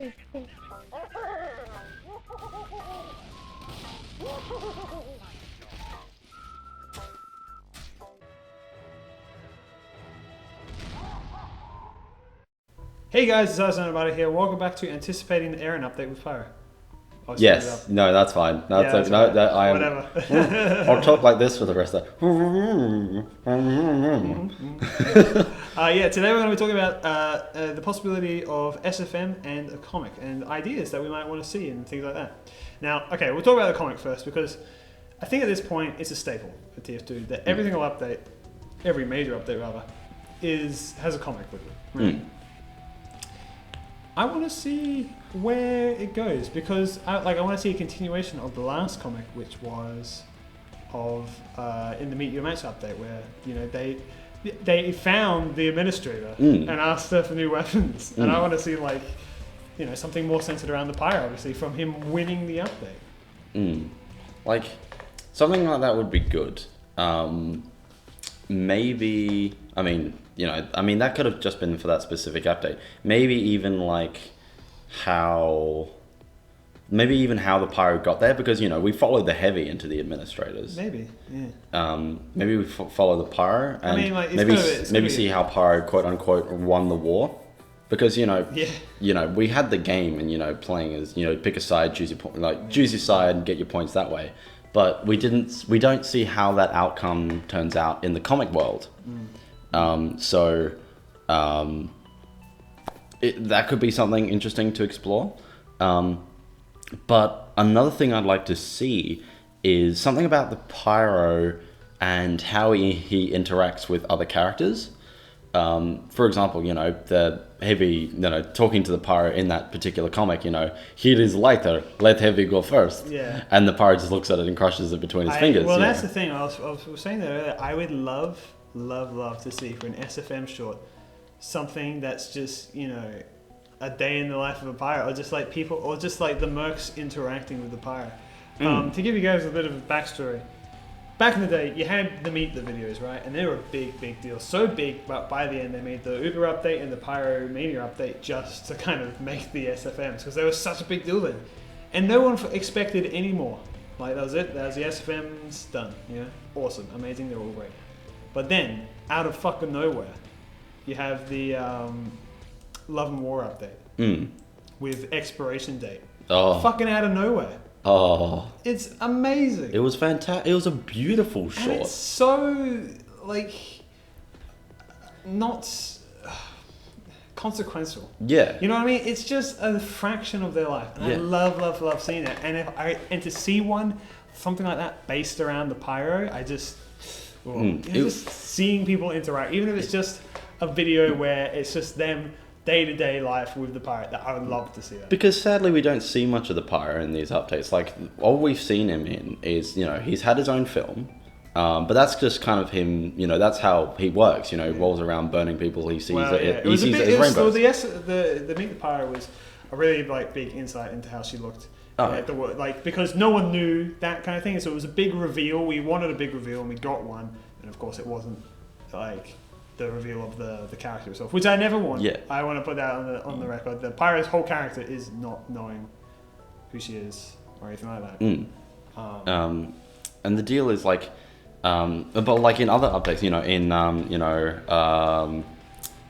Hey guys, it's Ihasnotomato here. Welcome back to Anticipating the Aaron update with Pyro. Yes, no, that's fine. No, Yeah, it's no, that I am. whatever. I'll talk like this for the rest of the. Yeah, today we're going to be talking about the possibility of SFM and a comic and ideas that we might want to see and things like that. Now, okay, we'll talk about the comic first because I think at this point it's a staple for TF2 that every single update, every major update rather, has a comic with it. Right? I want to see where it goes because I want to see a continuation of the last comic, which was of in the Meet Your Match update, where they found the administrator and asked her for new weapons, and I want to see something more centered around the Pyro, obviously, from him winning the update. Like something like that would be good. Maybe that could have just been for that specific update. Maybe even how the Pyro got there, because we followed the Heavy into the administrators. Maybe, yeah. Maybe we follow the Pyro and maybe see how Pyro quote unquote won the war, because we had the game and playing as pick a side, choose your side and get your points that way. But we don't see how that outcome turns out in the comic world. That could be something interesting to explore. But another thing I'd like to see is something about the Pyro and how he interacts with other characters. For example, the Heavy, talking to the Pyro in that particular comic, here is lighter, let Heavy go first. Yeah. And the Pyro just looks at it and crushes it between his fingers. Well, that's the thing. I was saying that earlier. I would love to see for an SFM short something that's just, a day in the life of a Pyro, or just like people, or just like the mercs interacting with the Pyro. To give you guys a bit of a backstory, back in the day, you had the Meet the videos, right? And they were a big deal. So big, but by the end, they made the Uber update and the Pyro Mania update just to kind of make the SFMs, because they were such a big deal then. And no one expected any more. Like, that was it. That was the SFMs done. Awesome, amazing, they're all great. But then, out of fucking nowhere, you have the Love and War update with expiration date. Oh. Fucking out of nowhere. Oh. It's amazing. It was fantastic. It was a beautiful shot. And it's so, not consequential. Yeah. You know what I mean? It's just a fraction of their life. And I love seeing it. And to see something like that based around the Pyro, just seeing people interact, even if it's just a video where it's just them day-to-day life with the Pyro, that I would love to see that. Because sadly we don't see much of the Pyro in these updates. Like, all we've seen him in is, he's had his own film, but that's just kind of him, that's how he works, rolls around burning people, he sees he sees it as rainbows. The Meet the Pyro was a really big insight into how she looked. Because no one knew that kind of thing, so it was a big reveal. We wanted a big reveal and we got one, and of course it wasn't the reveal of the character itself, which I never want. Yeah. I want to put that on the record. The Pyro's whole character is not knowing who she is or anything like that. And the deal is but in other updates,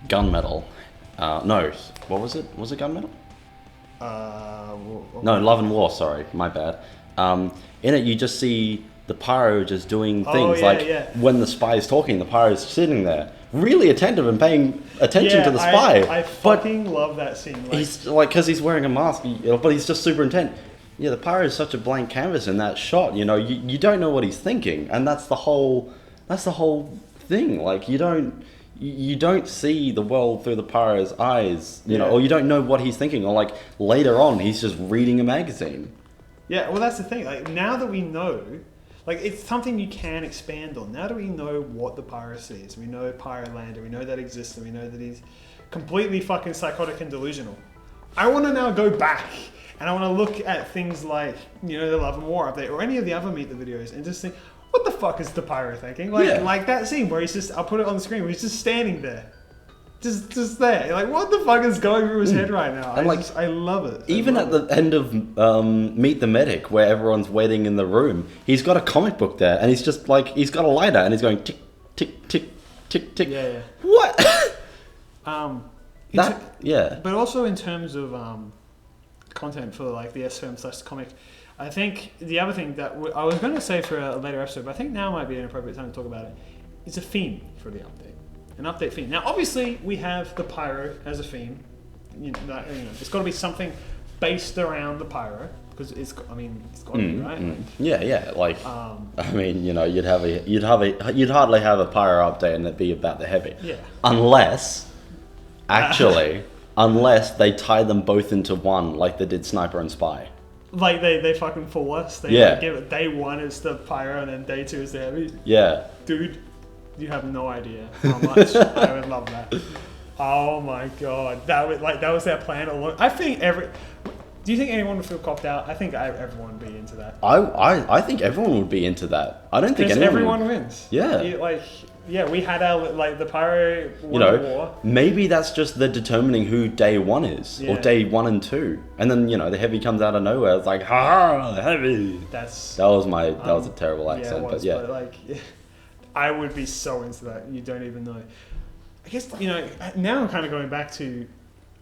Gunmetal. No, what was it? Was it Gunmetal? No, Love and War. Sorry, my bad. In it, you just see the Pyro just doing things when the spy is talking, the Pyro is sitting there, really attentive and paying attention to the spy. I fucking love that scene. He's because he's wearing a mask, but he's just super intent. Yeah, the Pyro is such a blank canvas in that shot. You don't know what he's thinking, and that's the whole thing. You don't see the world through the Pyro's eyes, or you don't know what he's thinking, or later on he's just reading a magazine. Yeah, well, that's the thing. Now that we know, it's something you can expand on. Now that we know what the Pyro sees, we know Pyro Lander, we know that exists, and we know that he's completely fucking psychotic and delusional. I want to now go back and I want to look at things like, the Love and War update or any of the other Meet the videos and just think, what the fuck is the Pyro thinking? Like that scene where he's just, I'll put it on the screen, where he's just standing there. Just there. You're like, what the fuck is going through his head right now? And I love it. Even at the end of Meet the Medic, where everyone's waiting in the room, he's got a comic book there, and he's just like, he's got a lighter, and he's going tick, tick, tick, tick, tick. Yeah. What? But also in terms of content for like the SFM / comic, I think the other thing that I was going to say for a later episode, but I think now might be an appropriate time to talk about it, is a theme for the update. An update theme. Now, obviously, we have the Pyro as a theme. It's got to be something based around the Pyro, because it's got to be, right? Yeah. Like, I mean, you'd hardly have a Pyro update and it'd be about the heavy. Yeah. Unless they tie them both into one, like they did Sniper and Spy. Like they fucking fool us. They like give it day 1 is the Pyro and then day 2 is the heavy. Yeah. Dude, you have no idea how much I would love that. Oh my god, that was their plan all along. I think do you think anyone would feel copped out? I think everyone would be into that. I think everyone would be into that. I don't think everyone wins. Yeah. We had our the Pyro war. Maybe that's just the determining who day 1 is, or day 1 and 2, and then the heavy comes out of nowhere. It's like, ha, heavy. That was a terrible accent, but I would be so into that. You don't even know. I guess now I'm kind of going back to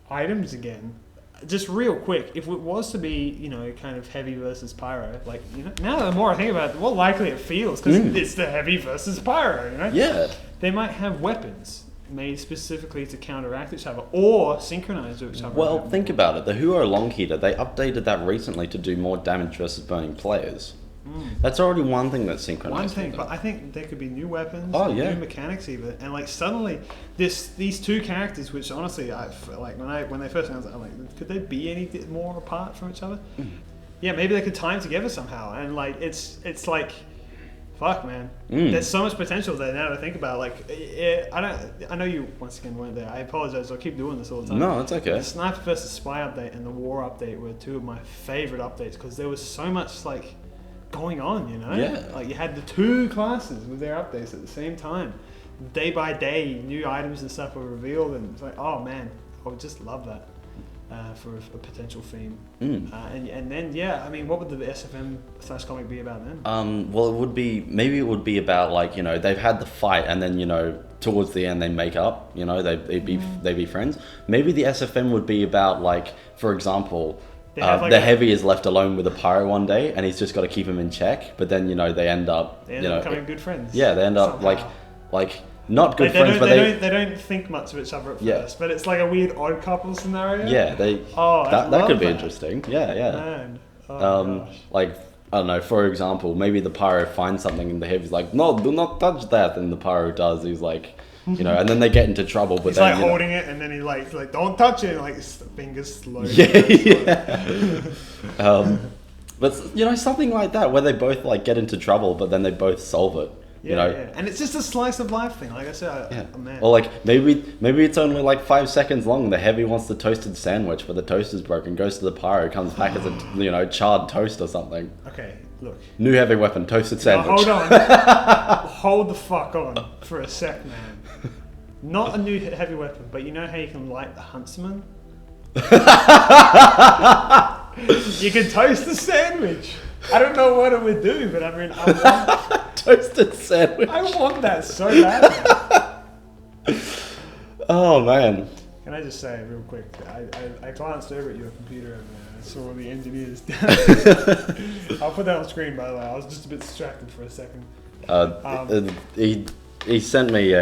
items again. Just real quick, if it was to be kind of heavy versus Pyro, now the more I think about it, the more likely it feels, because it's the heavy versus Pyro. Yeah. They might have weapons made specifically to counteract each other or synchronize with each other. Well, think about it. The Huo Long Heater, they updated that recently to do more damage versus burning players. That's already one thing that's synchronized. But I think there could be new weapons, new mechanics even, and suddenly these two characters, which honestly I when they first announced it, I'm like, could they be any more apart from each other? Yeah, maybe they could tie them together somehow, and it's like, fuck, man, there's so much potential there now to think about. I know you once again weren't there. I apologize. I'll keep doing this all the time. No, it's okay. The Sniper versus Spy update and the War update were two of my favorite updates because there was so much going on, Yeah. You had the two classes with their updates at the same time. Day by day, new items and stuff were revealed, and it's like, oh man, I would just love that for a potential theme. And then, what would the SFM / comic be about then? Well, it would be about they've had the fight, and then towards the end they make up. They'd be friends. Maybe the SFM would be about for example. The heavy is left alone with a Pyro one day, and he's just got to keep him in check. But then they end up becoming good friends. Yeah, they end up somehow. Not good friends, but they don't think much of each other at first. But it's like a weird odd couple scenario. Yeah, that could be interesting. Yeah. Man. Gosh. I don't know. For example, maybe the Pyro finds something, and the heavy's like, "No, do not touch that," and the Pyro does. He's like. And then they get into trouble. But he's then, holding it, and then he like don't touch it. His fingers slowly. Yeah. But something like that where they both get into trouble, but then they both solve it. Yeah. And it's just a slice of life thing. Like I said, man. Or maybe it's only 5 seconds long. The heavy wants the toasted sandwich, but the toaster's broken. Goes to the Pyro, comes back as a charred toast or something. Okay, look. New heavy weapon, toasted sandwich. Hold on. Hold the fuck on for a sec, man. Not a new heavy weapon, but you know how you can light the Huntsman? You can toast the sandwich. I don't know what it would do, but I want toasted sandwich. I want that so bad. Oh man. Can I just say real quick? I glanced over at your computer and I saw the engineers. I'll put that on screen, by the way. I was just a bit distracted for a second. He sent me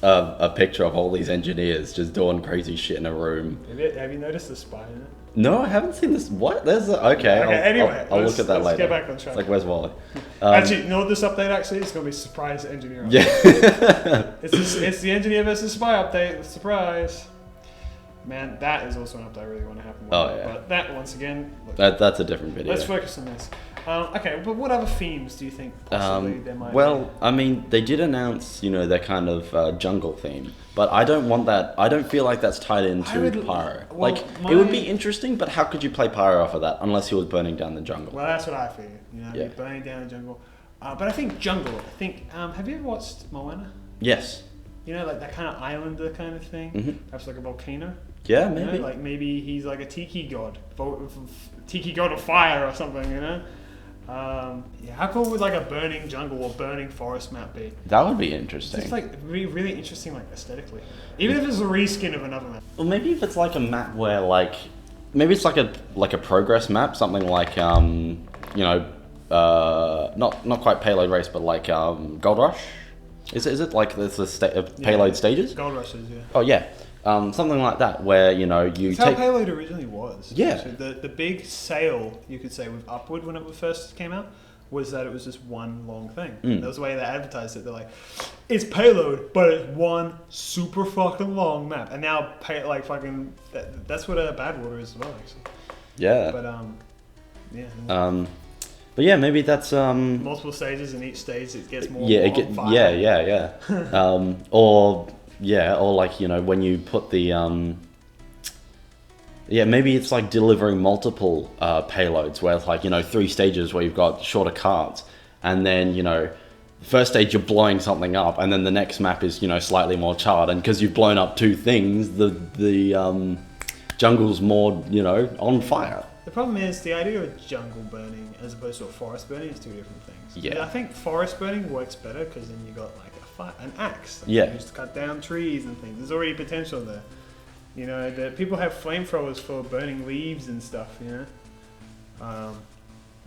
a picture of all these engineers just doing crazy shit in a room. Have you noticed the spy in it? No, I haven't seen this. What? Anyway, I'll look at that later. Let's get back on track. It's where's Wally? Actually, this update it's going to be surprise engineer update. Yeah. it's the engineer versus spy update. Surprise. Man, that is also an update I really want to happen. But that, once again... That's a different video. Let's focus on this. Okay, but what other themes do you think possibly there might be? Well, they did announce, their kind of jungle theme. But I don't want that. I don't feel like that's tied into Pyro. It would be interesting, but how could you play Pyro off of that unless he was burning down the jungle? Well, that's what I feel. Burning down the jungle. But I think jungle. Have you ever watched Moana? Yes. you know, like that kind of islander kind of thing. Perhaps like a volcano. Yeah, You maybe. know, like maybe he's like a tiki god, tiki god of fire or something. You know. Yeah, how cool would like a burning jungle or burning forest map be? That would be It's interesting. just like really interesting, like aesthetically. Even if it's a reskin of another map. Or maybe if it's like a map where like, maybe it's like a progress map, something like you know, not quite payload race, but like Gold Rush. Is it like there's the payload stages? Gold rushes, yeah. Oh yeah, something like that where you know you It's take. how payload originally was. Yeah. So the big sale, you could say, with Upward when it first came out, was that it was just one long thing. That was the way they advertised it. They're like, it's payload, but it's one super fucking long map. And now, that's what Badwater is as well, actually. Yeah. But, yeah. But yeah, maybe that's Multiple stages, and each stage it gets more. yeah, more on fire. yeah. Or like you know when you put the yeah, maybe it's like delivering multiple payloads where it's like you know 3 stages where you've got shorter carts, and then you know first stage you're blowing something up, and then the next map is you know slightly more charred, and because you've blown up 2 things, the jungle's more you know on fire. The problem is the idea of jungle burning as opposed to a forest burning is 2 different things. Yeah. I think forest burning works better because then you got like an axe that Yeah. you use to cut down trees and things. There's already potential there. You know, people have flamethrowers for burning leaves and stuff. You know,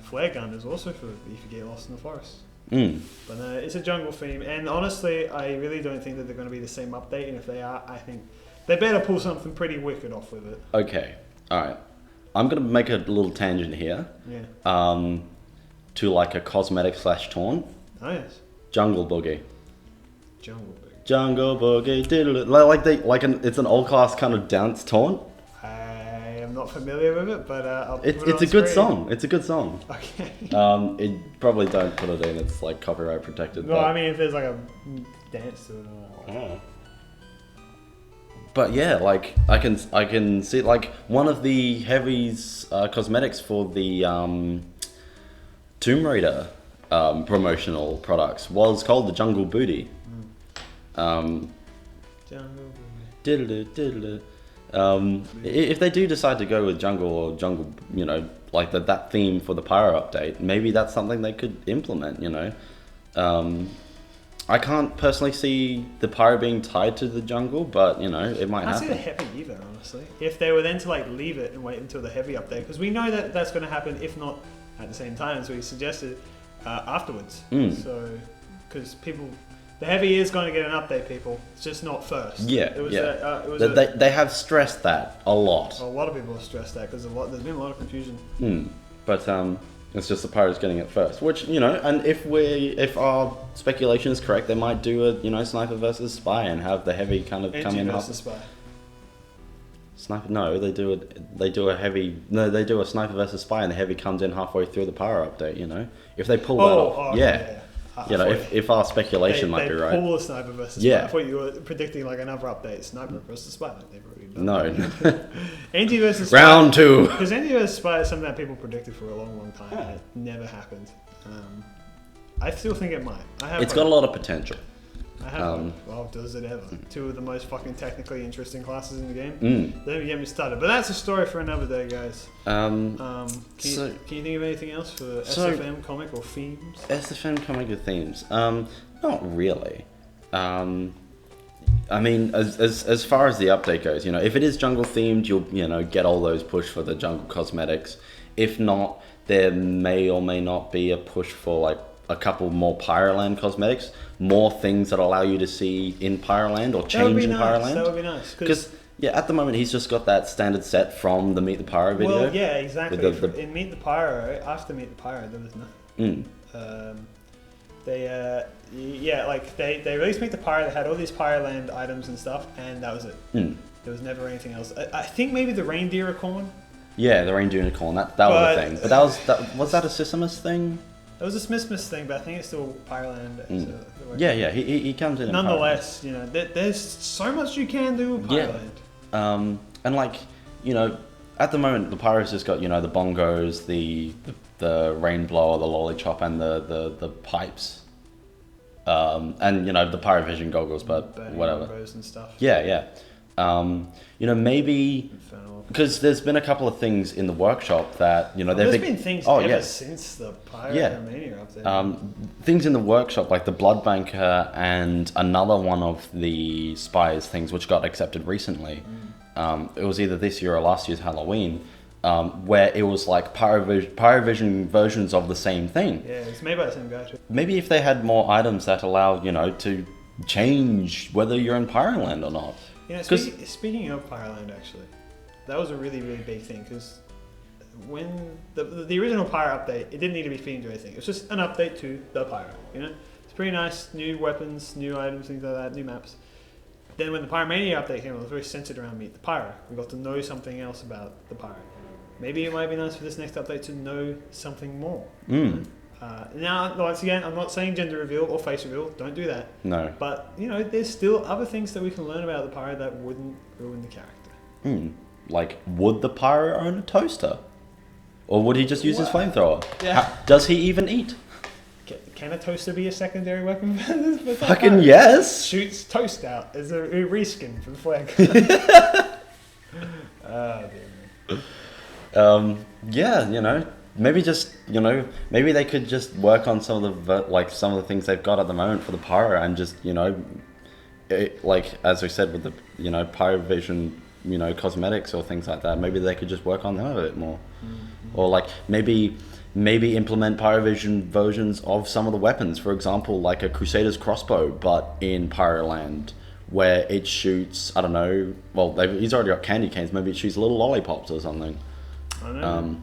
flare gun is also for if you get lost in the forest. But it's a jungle theme, and honestly, I really don't think that they're going to be the same update. And if they are, I think they better pull something pretty wicked off with it. Okay, all right. I'm gonna make a little tangent here. Yeah. To like a cosmetic / taunt. Oh yes. Jungle Boogie. Jungle boogie. Jungle Boogie. It's an old class kind of dance taunt. I am not familiar with it, but I'll put it It's on a good screen. song. It's a good song. Okay. It probably don't put it in. It's like copyright protected. No, but, I mean if there's like a dance to it. Or But yeah, like I can see like one of the heavies cosmetics for the Tomb Raider promotional products was called the Jungle Booty. Jungle Diddle-doo. If they do decide to go with jungle or jungle, you know, like that theme for the Pyro update, maybe that's something they could implement. You know, I can't personally see the Pyro being tied to the jungle, but you know, it might I happen. see the heavy either, honestly. If they were then to like leave it and wait until the heavy update, because we know that that's going to happen, if not at the same time as we suggested, afterwards. So, because the heavy is going to get an update, people. It's just not first. Yeah, it was yeah. it was They have stressed that a lot. a lot of people have stressed that because there's been a lot of confusion. But it's just the Pyro's getting it first, which you know. And if our speculation is correct, they might do a sniper versus spy and have the heavy kind of come in. Versus spy. Sniper? No, they do a sniper versus spy, and the heavy comes in halfway through the Pyro update. You know, if they pull that off, yeah. You know, if our speculation might be right. Pull a sniper versus Yeah. spy. I thought you were predicting like another update, sniper versus spy. Like they've already done. No. Anti versus spy. Round 2. Because Anti versus spy is something that people predicted for a long time, and it never happened. I still think it might. It's got a lot of potential. I have hope. Well, does it ever? 2 of the most fucking technically interesting classes in the game. Don't even get me started. But that's a story for another day, guys. Can you think of anything else for SFM comic or themes? SFM comic or themes? Not really. I mean, as far as the update goes, you know, if it is jungle themed, you'll get all those push for the jungle cosmetics. If not, there may or may not be a push for like a couple more Pyroland cosmetics, more things that allow you to see in Pyroland or change in Pyroland. That would be nice. Because at the moment he's just got that standard set from the Meet the Pyro video. Well, yeah, exactly. In Meet the Pyro, after Meet the Pyro, there was nothing. They released Meet the Pyro. They had all these Pyroland items and stuff, and that was it. There was never anything else. I think maybe the reindeer corn. Yeah, the reindeer unicorn. That was a thing. But was that a Sisymus thing? It was a Smith thing, but I think it's still Pyroland. Yeah, he comes in. Nonetheless, you know, there's so much you can do with Pyroland. Yeah. And like, you know, at the moment the Pyro's just got, you know, the bongos, the rain blower, the lolly chop, and the pipes. and you know the Pyrovision goggles, but Burning whatever. rainbows and stuff. Yeah. You know, maybe Infernal. because there's been a couple of things in the workshop that you know There's been things oh, ever yeah. since the Yeah. Pyromania update. Things in the workshop like the Blood Banker and another one of the Spires things which got accepted recently. It was either this year or last year's Halloween, where it was like Pyrovision versions of the same thing. Yeah, it's made by the same guy too. Maybe if they had more items that allow, you know, to change whether you're in Pyroland or not. You know, 'Cause- speaking of Pyroland, actually, that was a really, really big thing because when the original Pyro update, it didn't need to be themed or anything. It was just an update to the Pyro, you know? It's pretty nice, new weapons, new items, things like that, new maps. Then when the Pyromania update came, it was very centered around Meet the Pyro. We got to know something else about the Pyro. Maybe it might be nice for this next update to know something more. Now, once again, I'm not saying gender reveal or face reveal. Don't do that. No. But, you know, there's still other things that we can learn about the Pyro that wouldn't ruin the character. Like, would the Pyro own a toaster? Or would he just use his flamethrower? Yeah. Does he even eat? Can a toaster be a secondary weapon for the Fucking Pyro? yes! Shoots toast out as a reskin for the flag. Oh, dear me. Yeah, you know, maybe just, you know, maybe they could just work on some of the things they've got at the moment for the Pyro and just, you know, like, as we said with the, you know, Pyrovision, you know, cosmetics or things like that, maybe they could just work on them a bit more. Or like, maybe implement Pyrovision versions of some of the weapons. For example, like a Crusader's crossbow, but in Pyroland, where it shoots, I don't know, well, he's already got candy canes, maybe it shoots little lollipops or something. I don't know.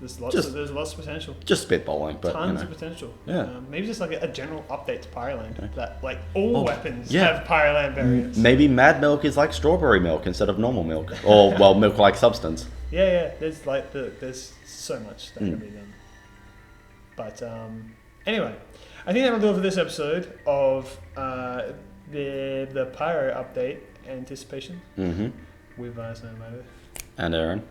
There's lots of potential. Just spitballing, but Tons you know. of potential. Yeah. Maybe just like a general update to Pyroland that like all weapons yeah. have Pyroland variants. Maybe Mad Milk is like strawberry milk instead of normal milk, or well, milk-like substance. Yeah. There's like there's so much that can be done. But anyway, I think that'll do it for this episode of the Pyro update anticipation with Ihasnotomato. And Aaron.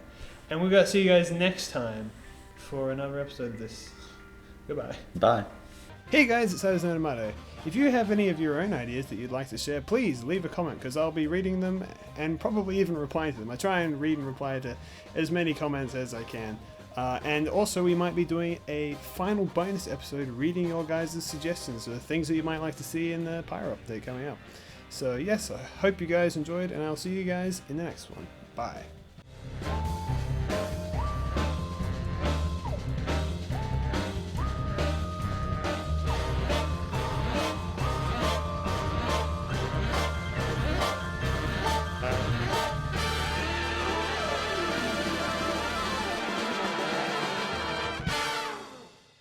And we're gonna see you guys next time for another episode of this. Goodbye. Bye. Hey guys, it's Ihasnotomato. If you have any of your own ideas that you'd like to share, please leave a comment because I'll be reading them and probably even replying to them. I try and read and reply to as many comments as I can. And also we might be doing a final bonus episode reading your guys' suggestions or things that you might like to see in the Pyro update coming up. So yes, I hope you guys enjoyed and I'll see you guys in the next one. Bye.